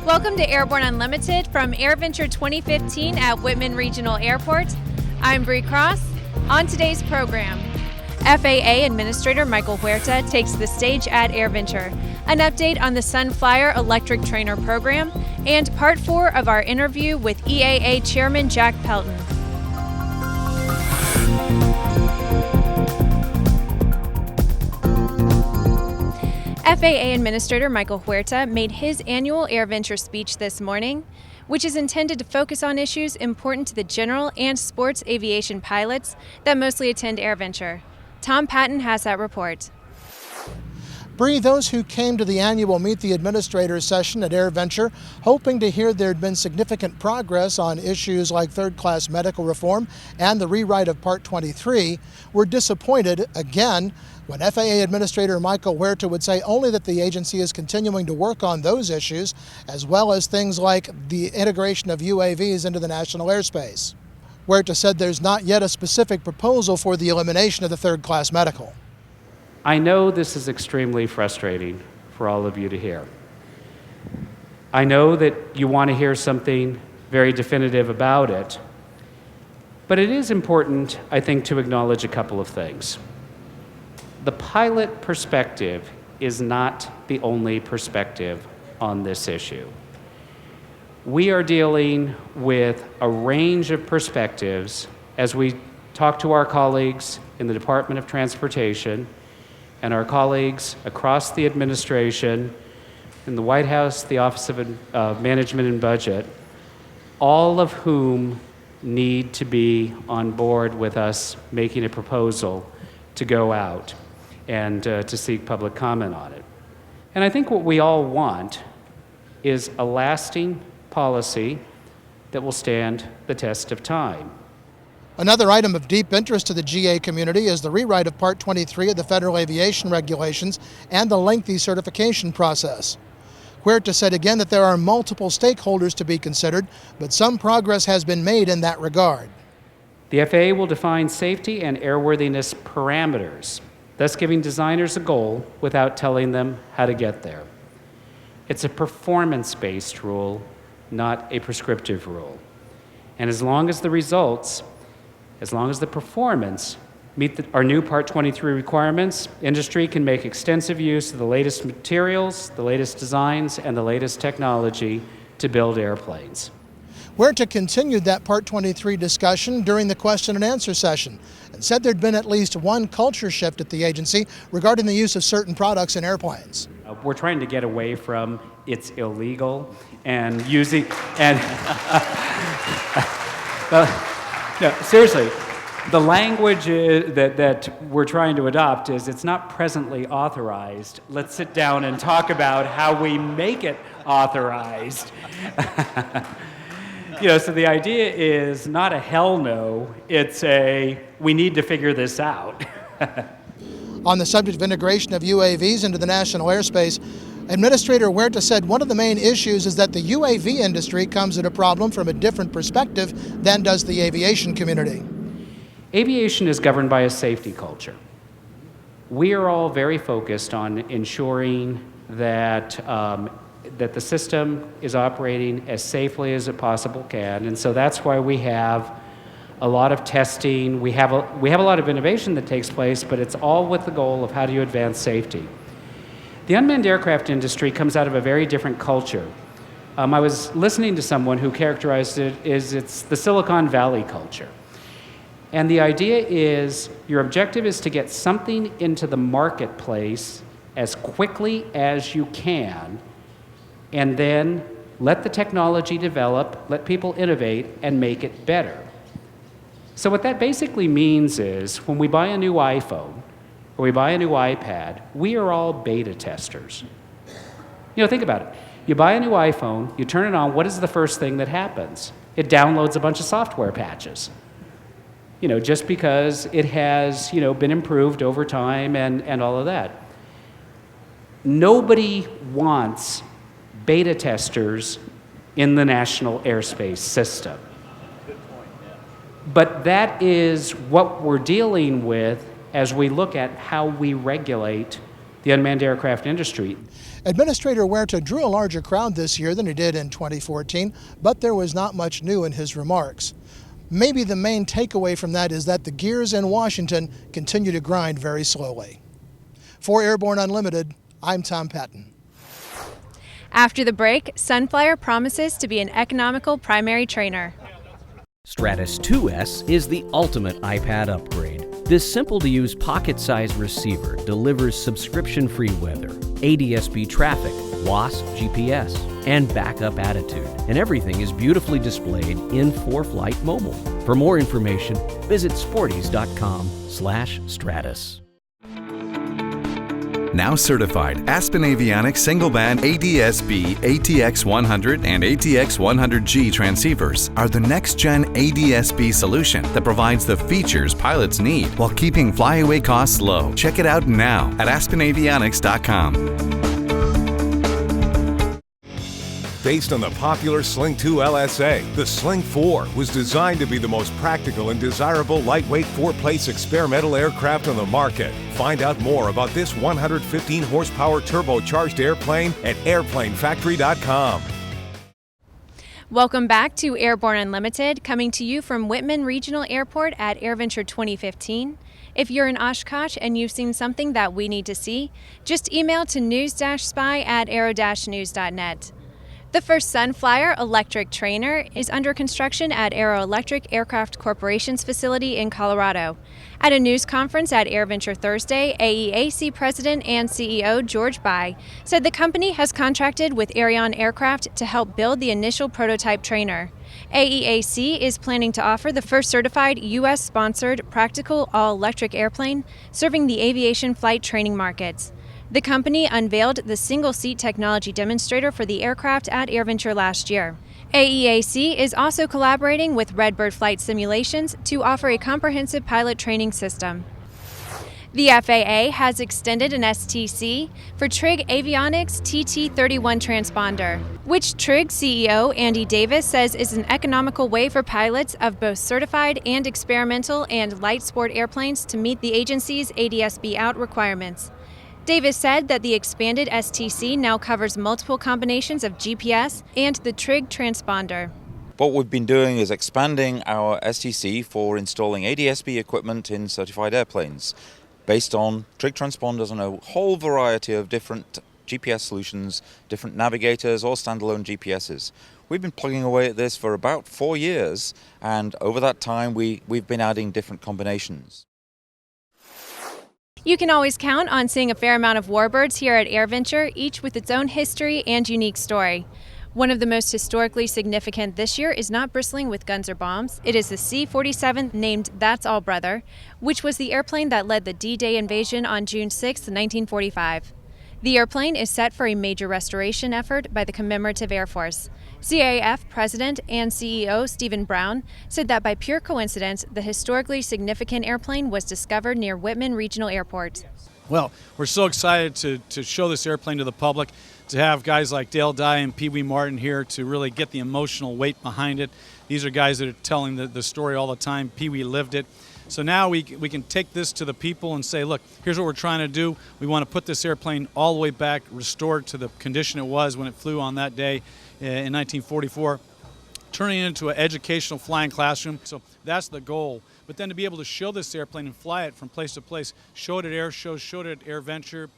Welcome to Airborne Unlimited from AirVenture 2015 at Wittman Regional Airport. I'm Bree Cross. On today's program, FAA Administrator Michael Huerta takes the stage at AirVenture, an update on the Sunflyer Electric Trainer program, and part 4 of our interview with EAA Chairman Jack Pelton. FAA Administrator Michael Huerta made his annual AirVenture speech this morning, which is intended to focus on issues important to the general and sports aviation pilots that mostly attend AirVenture. Tom Patton has that report. Bree, those who came to the annual Meet the Administrator session at AirVenture hoping to hear there had been significant progress on issues like third-class medical reform and the rewrite of Part 23 were disappointed again when FAA Administrator Michael Huerta would say only that the agency is continuing to work on those issues, as well as things like the integration of UAVs into the national airspace. Huerta said there's not yet a specific proposal for the elimination of the third-class medical. I know this is extremely frustrating for all of you to hear. I know that you want to hear something very definitive about it, but it is important, I think, to acknowledge a couple of things. The pilot perspective is not the only perspective on this issue. We are dealing with a range of perspectives as we talk to our colleagues in the Department of Transportation and our colleagues across the administration, in the White House, the Office of Management and Budget, all of whom need to be on board with us making a proposal to go out and to seek public comment on it. And I think what we all want is a lasting policy that will stand the test of time. Another item of deep interest to the GA community is the rewrite of Part 23 of the Federal Aviation Regulations and the lengthy certification process. Huerta said again that there are multiple stakeholders to be considered, but some progress has been made in that regard. The FAA will define safety and airworthiness parameters, thus giving designers a goal without telling them how to get there. It's a performance-based rule, not a prescriptive rule. And as long as the results, as long as the performance meet our new Part 23 requirements, industry can make extensive use of the latest materials, the latest designs, and the latest technology to build airplanes. Huerta continued that Part 23 discussion during the question and answer session and said there'd been at least one culture shift at the agency regarding the use of certain products in airplanes. We're trying to get away from it's illegal and using, and no, seriously, the language that we're trying to adopt is it's not presently authorized. Let's sit down and talk about how we make it authorized. So the idea is not a hell no, it's a we need to figure this out. On the subject of integration of UAVs into the national airspace, Administrator Huerta said one of the main issues is that the UAV industry comes at a problem from a different perspective than does the aviation community. Aviation is governed by a safety culture. We are all very focused on ensuring that that the system is operating as safely as it possibly can, and so that's why we have a lot of testing. We have a lot of innovation that takes place, but it's all with the goal of how do you advance safety. The unmanned aircraft industry comes out of a very different culture. I was listening to someone who characterized it as it's the Silicon Valley culture. And the idea is your objective is to get something into the marketplace as quickly as you can, and then let the technology develop, let people innovate, and make it better. So what that basically means is when we buy a new iPhone or we buy a new iPad, we are all beta testers. Think about it. You buy a new iPhone, you turn it on, what is the first thing that happens? It downloads a bunch of software patches. Just because it has, been improved over time and all of that. Nobody wants beta testers in the national airspace system. But that is what we're dealing with as we look at how we regulate the unmanned aircraft industry. Administrator Huerta drew a larger crowd this year than he did in 2014, but there was not much new in his remarks. Maybe the main takeaway from that is that the gears in Washington continue to grind very slowly. For Airborne Unlimited, I'm Tom Patton. After the break, Sunflyer promises to be an economical primary trainer. Stratus 2S is the ultimate iPad upgrade. This simple-to-use pocket-sized receiver delivers subscription-free weather, ADS-B traffic, WASP GPS, and backup attitude. And everything is beautifully displayed in ForeFlight Mobile. For more information, visit sporties.com/stratus. Now certified Aspen Avionics single-band ADS-B ATX100 and ATX100G transceivers are the next-gen ADS-B solution that provides the features pilots need while keeping flyaway costs low. Check it out now at aspenavionics.com. Based on the popular Sling 2 LSA, the Sling 4 was designed to be the most practical and desirable lightweight four-place experimental aircraft on the market. Find out more about this 115 horsepower turbocharged airplane at airplanefactory.com. Welcome back to Airborne Unlimited, coming to you from Wittman Regional Airport at AirVenture 2015. If you're in Oshkosh and you've seen something that we need to see, just email to news-spy@aero-news.net. The first Sunflyer electric trainer is under construction at Aero Electric Aircraft Corporation's facility in Colorado. At a news conference at AirVenture Thursday, AEAC President and CEO George Bai said the company has contracted with Arion Aircraft to help build the initial prototype trainer. AEAC is planning to offer the first certified U.S.-sponsored practical all-electric airplane serving the aviation flight training markets. The company unveiled the single-seat technology demonstrator for the aircraft at AirVenture last year. AEAC is also collaborating with Redbird Flight Simulations to offer a comprehensive pilot training system. The FAA has extended an STC for Trig Avionics TT31 transponder, which Trig CEO Andy Davis says is an economical way for pilots of both certified and experimental and light sport airplanes to meet the agency's ADS-B out requirements. Davis said that the expanded STC now covers multiple combinations of GPS and the Trig transponder. What we've been doing is expanding our STC for installing ADS-B equipment in certified airplanes based on Trig transponders and a whole variety of different GPS solutions, different navigators or standalone GPSs. We've been plugging away at this for about 4 years, and over that time we've been adding different combinations. You can always count on seeing a fair amount of Warbirds here at AirVenture, each with its own history and unique story. One of the most historically significant this year is not bristling with guns or bombs. It is the C-47 named That's All Brother, which was the airplane that led the D-Day invasion on June 6, 1945. The airplane is set for a major restoration effort by the Commemorative Air Force. CAF President and CEO Stephan Brown said that by pure coincidence, the historically significant airplane was discovered near Wittman Regional Airport. Well, we're so excited to show this airplane to the public, to have guys like Dale Dye and Pee Wee Martin here to really get the emotional weight behind it. These are guys that are telling the story all the time. Pee Wee lived it. So now we can take this to the people and say, look, here's what we're trying to do. We want to put this airplane all the way back, restored to the condition it was when it flew on that day in 1944, turning it into an educational flying classroom. So that's the goal. But then to be able to show this airplane and fly it from place to place, show it at air shows, show it at AirVenture,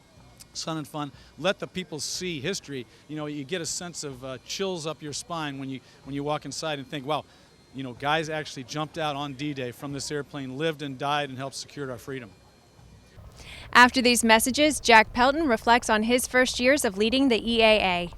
Sun and Fun, let the people see history. You know, you get a sense of chills up your spine when you walk inside and think, wow, you know, guys actually jumped out on D-Day from this airplane, lived and died, and helped secure our freedom. After these messages, Jack Pelton reflects on his first years of leading the EAA.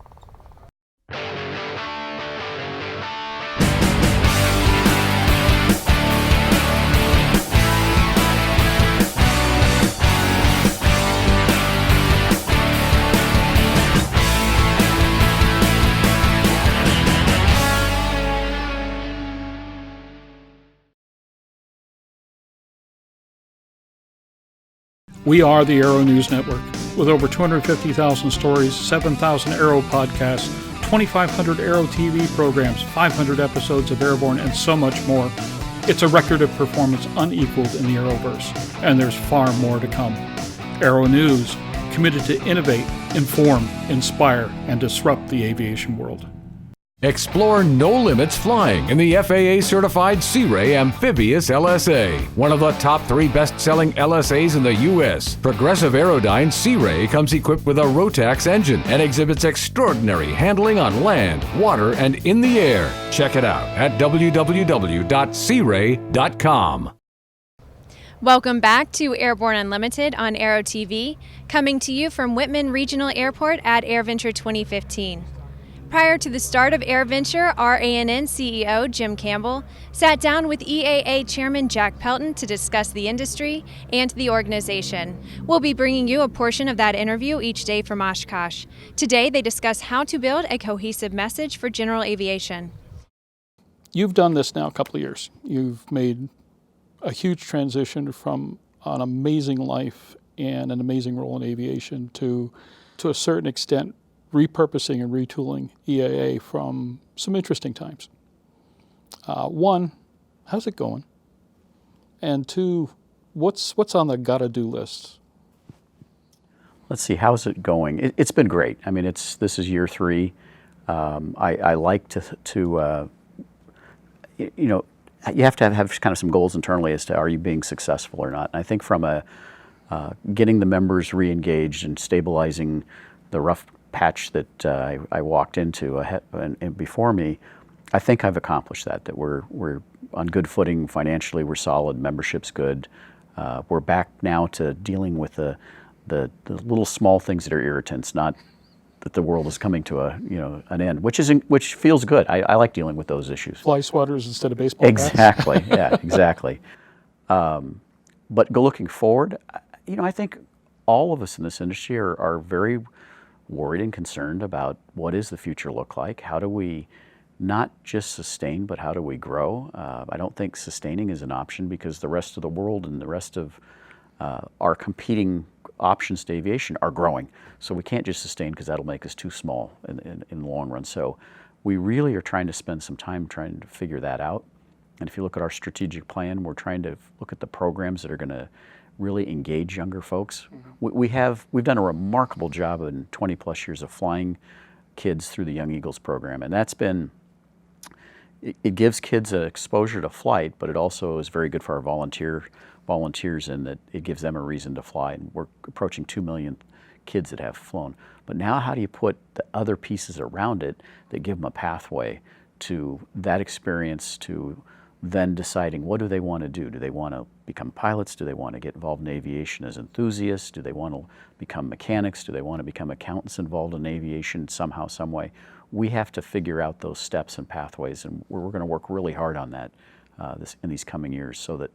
We are the Aero-News Network, with over 250,000 stories, 7,000 Aero podcasts, 2,500 Aero-TV programs, 500 episodes of Airborne, and so much more. It's a record of performance unequaled in the Aeroverse, and there's far more to come. Aero-News, committed to innovate, inform, inspire, and disrupt the aviation world. Explore no limits flying in the FAA certified Sea Ray Amphibious LSA, one of the top 3 best-selling LSAs in the U.S. Progressive Aerodyne Sea Ray comes equipped with a Rotax engine and exhibits extraordinary handling on land, water, and in the air. Check it out at www.searay.com. Welcome back to Airborne Unlimited on Aero-TV, coming to you from Wittman Regional Airport at AirVenture 2015. Prior to the start of AirVenture, RANN CEO Jim Campbell sat down with EAA Chairman Jack Pelton to discuss the industry and the organization. We'll be bringing you a portion of that interview each day from Oshkosh. Today, they discuss how to build a cohesive message for general aviation. You've done this now a couple of years. You've made a huge transition from an amazing life and an amazing role in aviation to a certain extent, repurposing and retooling EAA from some interesting times. One, how's it going? And two, what's on the gotta-do list? Let's see, how's it going? It's been great. I mean, this is year 3. I like to you know, you have to have kind of some goals internally as to are you being successful or not. And I think from getting the members re-engaged and stabilizing the rough patch that I walked into and before me, I think I've accomplished that. That we're on good footing financially. We're solid. Membership's good. We're back now to dealing with the little small things that are irritants. Not that the world is coming to an end, which feels good. I like dealing with those issues. Fly swatters instead of baseball bats? Exactly. Yeah. Exactly. But looking forward, I think all of us in this industry are very worried and concerned about what does the future look like? How do we not just sustain, but how do we grow? I don't think sustaining is an option because the rest of the world and the rest of our competing options to aviation are growing. So we can't just sustain because that'll make us too small in the long run. So we really are trying to spend some time trying to figure that out. And if you look at our strategic plan, we're trying to look at the programs that are going to really engage younger folks. Mm-hmm. We've done a remarkable job in 20 plus years of flying kids through the Young Eagles program, and that's been, it gives kids an exposure to flight, but it also is very good for our volunteers in that it gives them a reason to fly, and we're approaching 2 million kids that have flown. But now how do you put the other pieces around it that give them a pathway to that experience, to then deciding what do they want to do? Do they want to become pilots? Do they want to get involved in aviation as enthusiasts? Do they want to become mechanics? Do they want to become accountants involved in aviation somehow, some way? We have to figure out those steps and pathways, and we're going to work really hard on that in these coming years so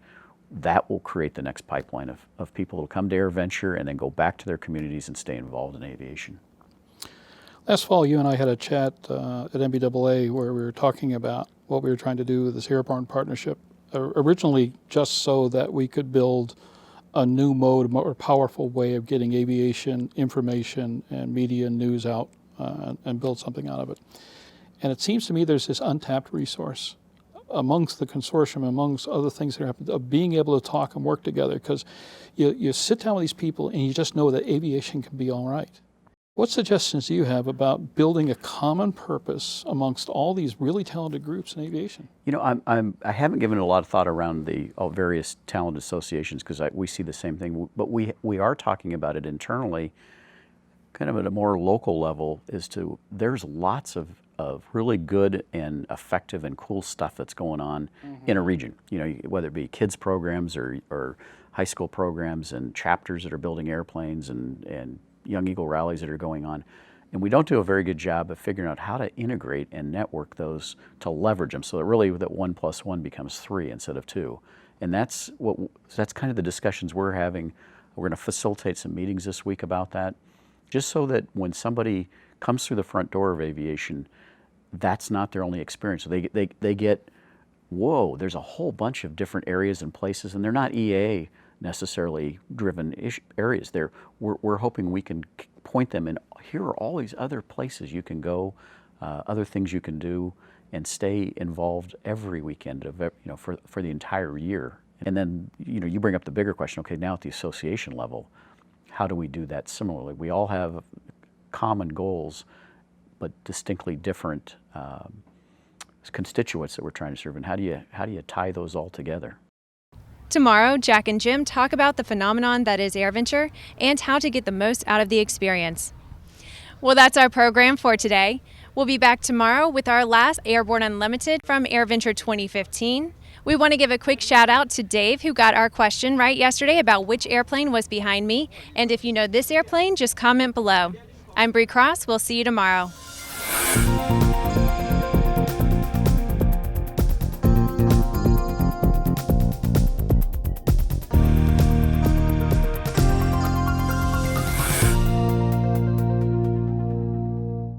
that will create the next pipeline of people who will come to AirVenture and then go back to their communities and stay involved in aviation. Last fall, you and I had a chat at MBAA where we were talking about what we were trying to do with this Airborne partnership, originally just so that we could build a new mode, more powerful way of getting aviation information and media and news out and build something out of it. And it seems to me there's this untapped resource amongst the consortium, amongst other things that happen, of being able to talk and work together, because you sit down with these people and you just know that aviation can be all right. What suggestions do you have about building a common purpose amongst all these really talented groups in aviation? I haven't given it a lot of thought around the various talent associations because we see the same thing, but we are talking about it internally, kind of at a more local level, there's lots of really good and effective and cool stuff that's going on in a region. Whether it be kids programs or high school programs and chapters that are building airplanes and Young Eagle rallies that are going on. And we don't do a very good job of figuring out how to integrate and network those to leverage them so that really that 1 + 1 becomes 3 instead of 2. And that's kind of the discussions we're having. We're going to facilitate some meetings this week about that, just so that when somebody comes through the front door of aviation, that's not their only experience. So they get, whoa, there's a whole bunch of different areas and places, and they're not EAA necessarily driven areas. We're hoping we can point them in, here are all these other places you can go, other things you can do, and stay involved every weekend of for the entire year. And then you bring up the bigger question. Okay, now at the association level, how do we do that similarly? We all have common goals, but distinctly different constituents that we're trying to serve. And how do you tie those all together? Tomorrow, Jack and Jim talk about the phenomenon that is AirVenture and how to get the most out of the experience. Well, that's our program for today. We'll be back tomorrow with our last Airborne Unlimited from AirVenture 2015. We want to give a quick shout out to Dave, who got our question right yesterday about which airplane was behind me. And if you know this airplane, just comment below. I'm Bree Cross. We'll see you tomorrow.